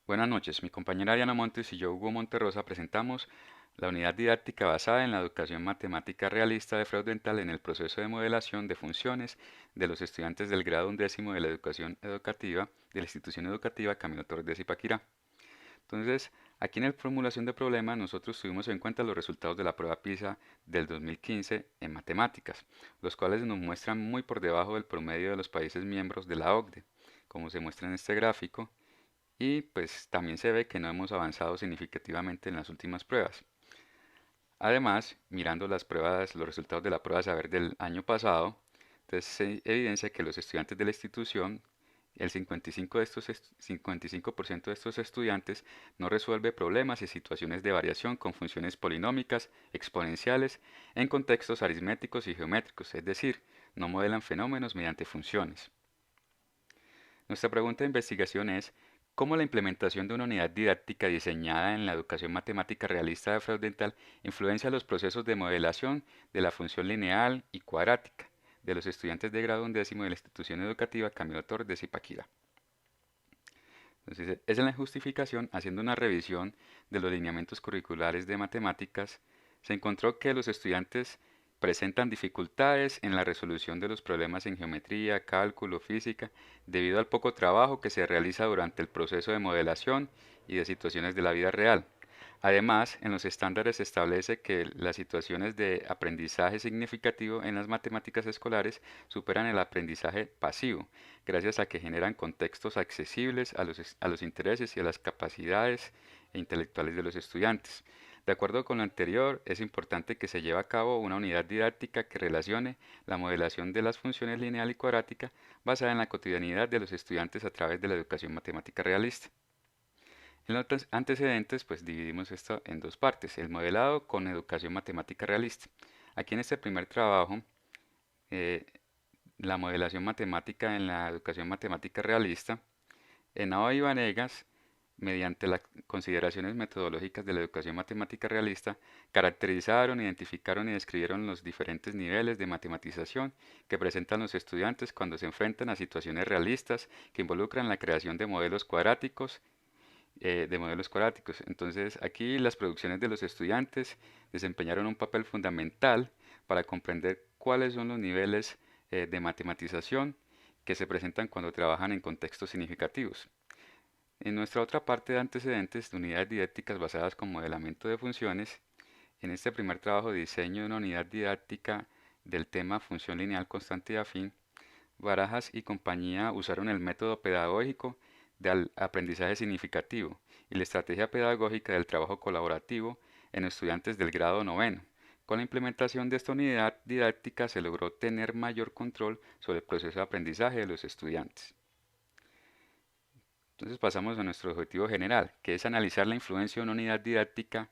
Buenas noches, mi compañera Diana Montes y yo, Hugo Monterrosa, presentamos la unidad didáctica basada en la educación matemática realista de Freudenthal en el proceso de modelación de funciones de los estudiantes del grado undécimo de la educación educativa de la institución educativa Camilo Torres de Zipaquirá. Entonces, aquí en la formulación de problemas nosotros tuvimos en cuenta los resultados de la prueba PISA del 2015 en matemáticas, los cuales nos muestran muy por debajo del promedio de los países miembros de la OCDE, como se muestra en este gráfico, y pues también se ve que no hemos avanzado significativamente en las últimas pruebas. Además, mirando las pruebas, los resultados de la prueba de saber del año pasado, entonces se evidencia que los estudiantes de la institución, el 55%, 55% de estos estudiantes no resuelve problemas y situaciones de variación con funciones polinómicas, exponenciales, en contextos aritméticos y geométricos, es decir, no modelan fenómenos mediante funciones. Nuestra pregunta de investigación es, ¿cómo la implementación de una unidad didáctica diseñada en la educación matemática realista de Freudenthal influencia los procesos de modelación de la función lineal y cuadrática de los estudiantes de grado undécimo de la institución educativa Camilo Torres de Zipaquirá? Entonces, es en la justificación, haciendo una revisión de los lineamientos curriculares de matemáticas, se encontró que los estudiantes presentan dificultades en la resolución de los problemas en geometría, cálculo, física, debido al poco trabajo que se realiza durante el proceso de modelación y de situaciones de la vida real. Además, en los estándares se establece que las situaciones de aprendizaje significativo en las matemáticas escolares superan el aprendizaje pasivo, gracias a que generan contextos accesibles a los intereses y a las capacidades intelectuales de los estudiantes. De acuerdo con lo anterior, es importante que se lleve a cabo una unidad didáctica que relacione la modelación de las funciones lineal y cuadrática basada en la cotidianidad de los estudiantes a través de la educación matemática realista. En los antecedentes, pues dividimos esto en dos partes, el modelado con educación matemática realista. Aquí en este primer trabajo, eh, la modelación matemática en la educación matemática realista, Henao y Vanegas, mediante las consideraciones metodológicas de la educación matemática realista, caracterizaron, identificaron y describieron los diferentes niveles de matematización que presentan los estudiantes cuando se enfrentan a situaciones realistas que involucran la creación de modelos cuadráticos. Entonces, aquí las producciones de los estudiantes desempeñaron un papel fundamental para comprender cuáles son los niveles de matematización que se presentan cuando trabajan en contextos significativos. En nuestra otra parte de antecedentes de unidades didácticas basadas con modelamiento de funciones, en este primer trabajo de diseño de una unidad didáctica del tema función lineal constante y afín, Barajas y compañía usaron el método pedagógico del aprendizaje significativo y la estrategia pedagógica del trabajo colaborativo en estudiantes del grado noveno. Con la implementación de esta unidad didáctica se logró tener mayor control sobre el proceso de aprendizaje de los estudiantes. Entonces pasamos a nuestro objetivo general, que es analizar la influencia de una unidad didáctica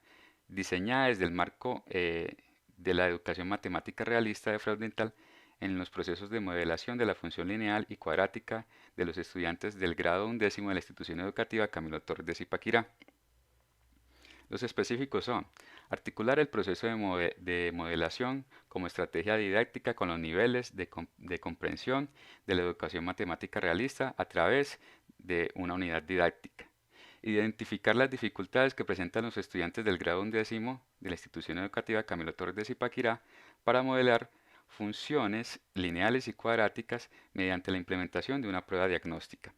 diseñada desde el marco de la educación matemática realista de Freudenthal en los procesos de modelación de la función lineal y cuadrática de los estudiantes del grado undécimo de la institución educativa Camilo Torres de Zipaquirá. Los específicos son articular el proceso de modelación como estrategia didáctica con los niveles de comprensión de la educación matemática realista a través de una unidad didáctica. Identificar las dificultades que presentan los estudiantes del grado undécimo de la institución educativa Camilo Torres de Zipaquirá para modelar funciones lineales y cuadráticas mediante la implementación de una prueba diagnóstica.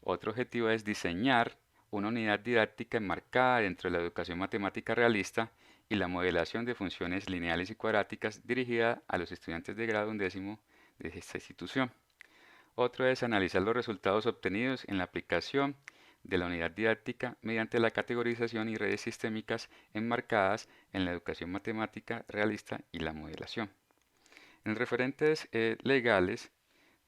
Otro objetivo es diseñar una unidad didáctica enmarcada dentro de la educación matemática realista y la modelación de funciones lineales y cuadráticas dirigida a los estudiantes de grado undécimo de esta institución. Otro es analizar los resultados obtenidos en la aplicación de la unidad didáctica mediante la categorización y redes sistémicas enmarcadas en la educación matemática realista y la modelación. En referentes legales,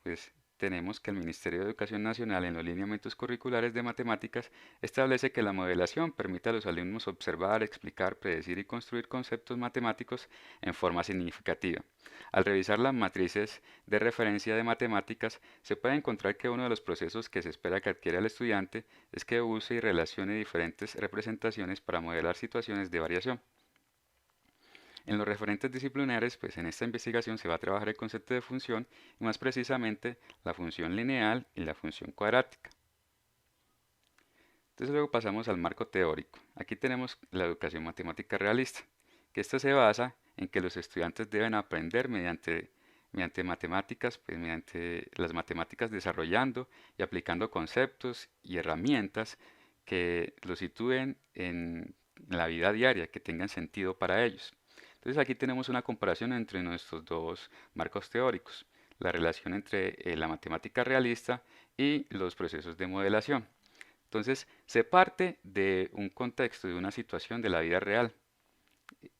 pues tenemos que el Ministerio de Educación Nacional en los lineamientos curriculares de matemáticas establece que la modelación permite a los alumnos observar, explicar, predecir y construir conceptos matemáticos en forma significativa. Al revisar las matrices de referencia de matemáticas, se puede encontrar que uno de los procesos que se espera que adquiera el estudiante es que use y relacione diferentes representaciones para modelar situaciones de variación. En los referentes disciplinares, pues en esta investigación se va a trabajar el concepto de función y más precisamente la función lineal y la función cuadrática. Entonces luego pasamos al marco teórico. Aquí tenemos la educación matemática realista, que esta se basa en que los estudiantes deben aprender mediante matemáticas, pues mediante las matemáticas desarrollando y aplicando conceptos y herramientas que los sitúen en la vida diaria, que tengan sentido para ellos. Entonces aquí tenemos una comparación entre nuestros dos marcos teóricos, la relación entre la matemática realista y los procesos de modelación. Entonces, se parte de un contexto, de una situación de la vida real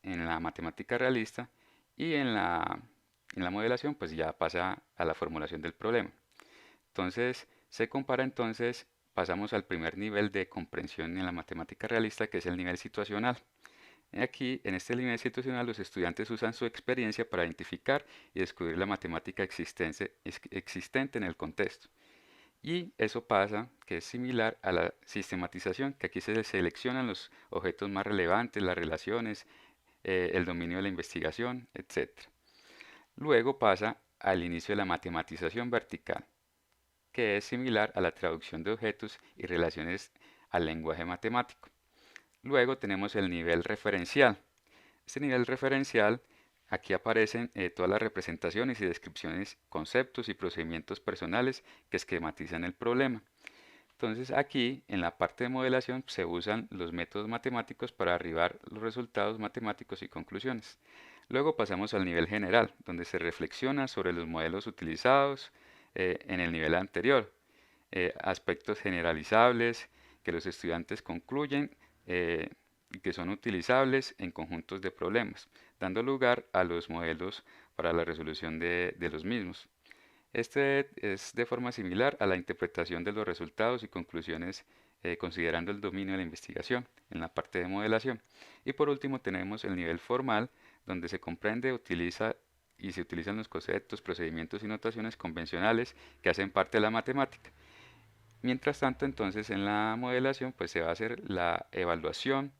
en la matemática realista y en la modelación, pues ya pasa a la formulación del problema. Entonces, se compara entonces, pasamos al primer nivel de comprensión en la matemática realista, que es el nivel situacional. Aquí, en este nivel situacional, los estudiantes usan su experiencia para identificar y descubrir la matemática existente en el contexto. Y eso pasa, que es similar a la sistematización, que aquí se seleccionan los objetos más relevantes, las relaciones, el dominio de la investigación, etc. Luego pasa al inicio de la matematización vertical, que es similar a la traducción de objetos y relaciones al lenguaje matemático. Luego tenemos el nivel referencial. Este nivel referencial, aquí aparecen todas las representaciones y descripciones, conceptos y procedimientos personales que esquematizan el problema. Entonces aquí en la parte de modelación se usan los métodos matemáticos para arribar los resultados matemáticos y conclusiones. Luego pasamos al nivel general, donde se reflexiona sobre los modelos utilizados en el nivel anterior, aspectos generalizables que los estudiantes concluyen y que son utilizables en conjuntos de problemas, dando lugar a los modelos para la resolución de los mismos. Este es de forma similar a la interpretación de los resultados y conclusiones considerando el dominio de la investigación en la parte de modelación. Y por último tenemos el nivel formal, donde se comprende, utiliza y se utilizan los conceptos, procedimientos y notaciones convencionales que hacen parte de la matemática. Mientras tanto, entonces en la modelación pues se va a hacer la evaluación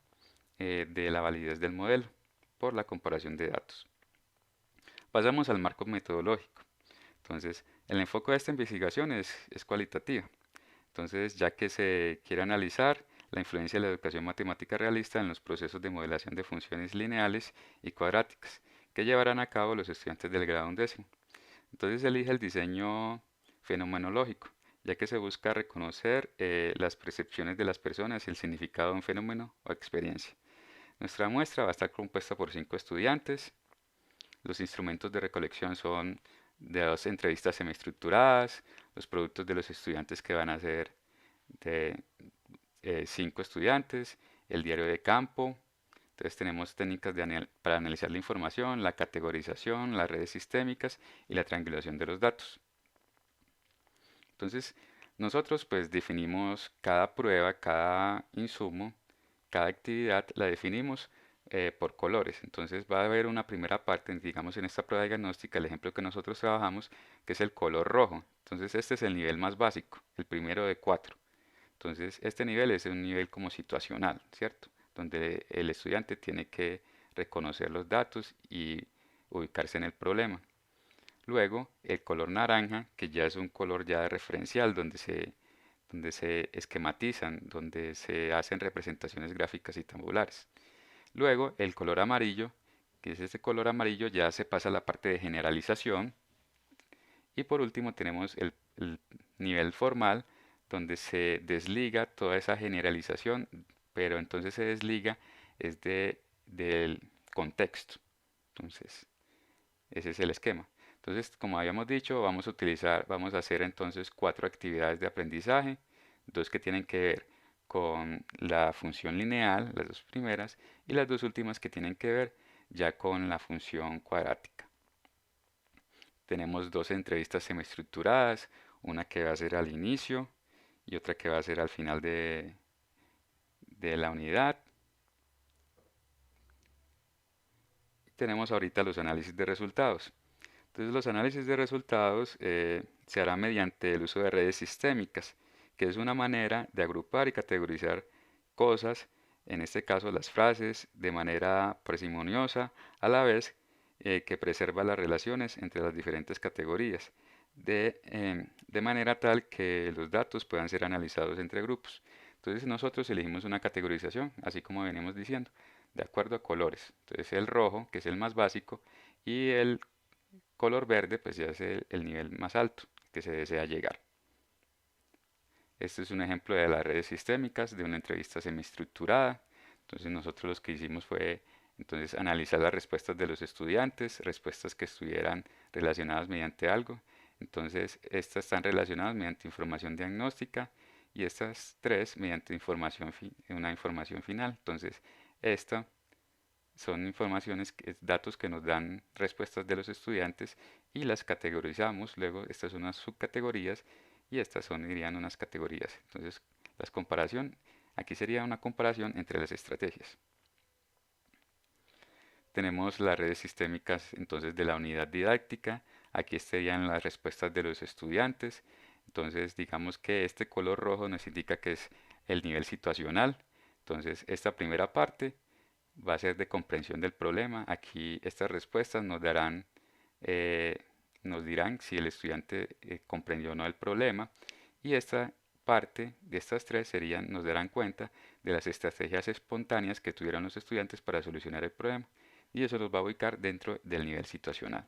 de la validez del modelo por la comparación de datos. Pasamos al marco metodológico. Entonces, el enfoque de esta investigación es cualitativo. Entonces, ya que se quiere analizar la influencia de la educación matemática realista en los procesos de modelación de funciones lineales y cuadráticas que llevarán a cabo los estudiantes del grado undécimo. Entonces, elige el diseño fenomenológico, ya que se busca reconocer las percepciones de las personas y el significado de un fenómeno o experiencia. Nuestra muestra va a estar compuesta por 5 estudiantes. Los instrumentos de recolección son de 2 entrevistas semiestructuradas, los productos de los estudiantes que van a ser de 5 estudiantes, el diario de campo. Entonces tenemos técnicas para analizar la información, la categorización, las redes sistémicas y la triangulación de los datos. Entonces nosotros pues definimos cada prueba, cada insumo, cada actividad la definimos por colores. Entonces va a haber una primera parte, digamos en esta prueba diagnóstica, el ejemplo que nosotros trabajamos, que es el color rojo. Entonces este es el nivel más básico, el primero de 4. Entonces este nivel es un nivel como situacional, ¿cierto? Donde el estudiante tiene que reconocer los datos y ubicarse en el problema. Luego el color naranja, que ya es un color ya referencial, donde se esquematizan, donde se hacen representaciones gráficas y tabulares. Luego el color amarillo, que es este color amarillo, ya se pasa a la parte de generalización. Y por último tenemos el nivel formal, donde se desliga toda esa generalización, pero entonces se desliga es del contexto. Entonces, ese es el esquema. Entonces, como habíamos dicho, vamos a hacer entonces 4 actividades de aprendizaje, 2 que tienen que ver con la función lineal, las 2 primeras, y las 2 últimas que tienen que ver ya con la función cuadrática. Tenemos 2 entrevistas semiestructuradas, una que va a ser al inicio y otra que va a ser al final de la unidad. Tenemos ahorita los análisis de resultados. Entonces los análisis de resultados se harán mediante el uso de redes sistémicas, que es una manera de agrupar y categorizar cosas, en este caso las frases, de manera parsimoniosa, a la vez que preserva las relaciones entre las diferentes categorías, de manera tal que los datos puedan ser analizados entre grupos. Entonces nosotros elegimos una categorización, así como venimos diciendo, de acuerdo a colores. Entonces el rojo, que es el más básico, y el color verde, pues ya es el nivel más alto que se desea llegar. Este es un ejemplo de las redes sistémicas de una entrevista semiestructurada. Entonces nosotros lo que hicimos fue entonces analizar las respuestas de los estudiantes, respuestas que estuvieran relacionadas mediante algo. Entonces estas están relacionadas mediante información diagnóstica y estas tres mediante una información final. Entonces esta son datos que nos dan respuestas de los estudiantes y las categorizamos. Luego estas son unas subcategorías y estas dirían unas categorías. Entonces aquí sería una comparación entre las estrategias. Tenemos las redes sistémicas entonces de la unidad didáctica. Aquí estarían las respuestas de los estudiantes. Entonces digamos que este color rojo nos indica que es el nivel situacional. Entonces esta primera parte va a ser de comprensión del problema. Aquí estas respuestas eh, nos dirán si el estudiante comprendió o no el problema. Y esta parte de estas tres nos darán cuenta de las estrategias espontáneas que tuvieron los estudiantes para solucionar el problema. Y eso los va a ubicar dentro del nivel situacional.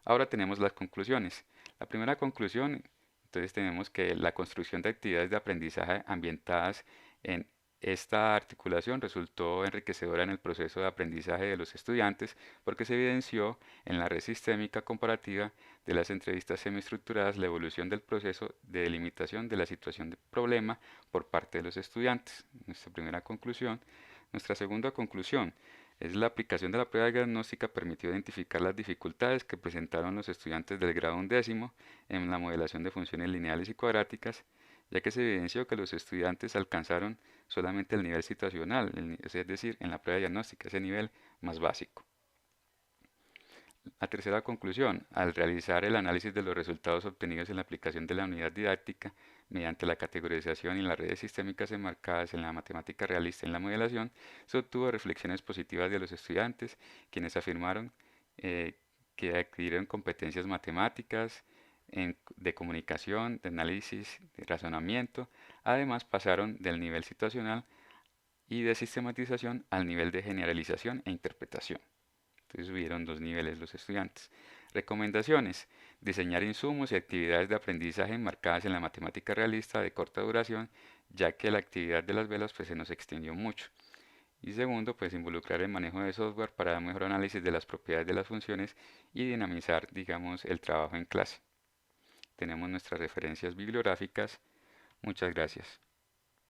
Ahora tenemos las conclusiones. La primera conclusión, entonces tenemos que la construcción de actividades de aprendizaje ambientadas en esta articulación resultó enriquecedora en el proceso de aprendizaje de los estudiantes porque se evidenció en la red sistémica comparativa de las entrevistas semiestructuradas la evolución del proceso de delimitación de la situación de problema por parte de los estudiantes. Nuestra primera conclusión. Nuestra segunda conclusión es la aplicación de la prueba diagnóstica permitió identificar las dificultades que presentaron los estudiantes del grado 11 en la modelación de funciones lineales y cuadráticas, ya que se evidenció que los estudiantes alcanzaron solamente el nivel situacional, es decir, en la prueba diagnóstica, ese nivel más básico. La tercera conclusión, al realizar el análisis de los resultados obtenidos en la aplicación de la unidad didáctica mediante la categorización y las redes sistémicas enmarcadas en la matemática realista en la modelación, se obtuvo reflexiones positivas de los estudiantes, quienes afirmaron que adquirieron competencias matemáticas, de comunicación, de análisis, de razonamiento. Además, pasaron del nivel situacional y de sistematización al nivel de generalización e interpretación. Entonces subieron 2 niveles los estudiantes. Recomendaciones. Diseñar insumos y actividades de aprendizaje enmarcadas en la matemática realista de corta duración, ya que la actividad de las velas pues, se nos extendió mucho. Y segundo, pues involucrar el manejo de software para dar mejor análisis de las propiedades de las funciones y dinamizar, digamos, el trabajo en clase. Tenemos nuestras referencias bibliográficas. Muchas gracias.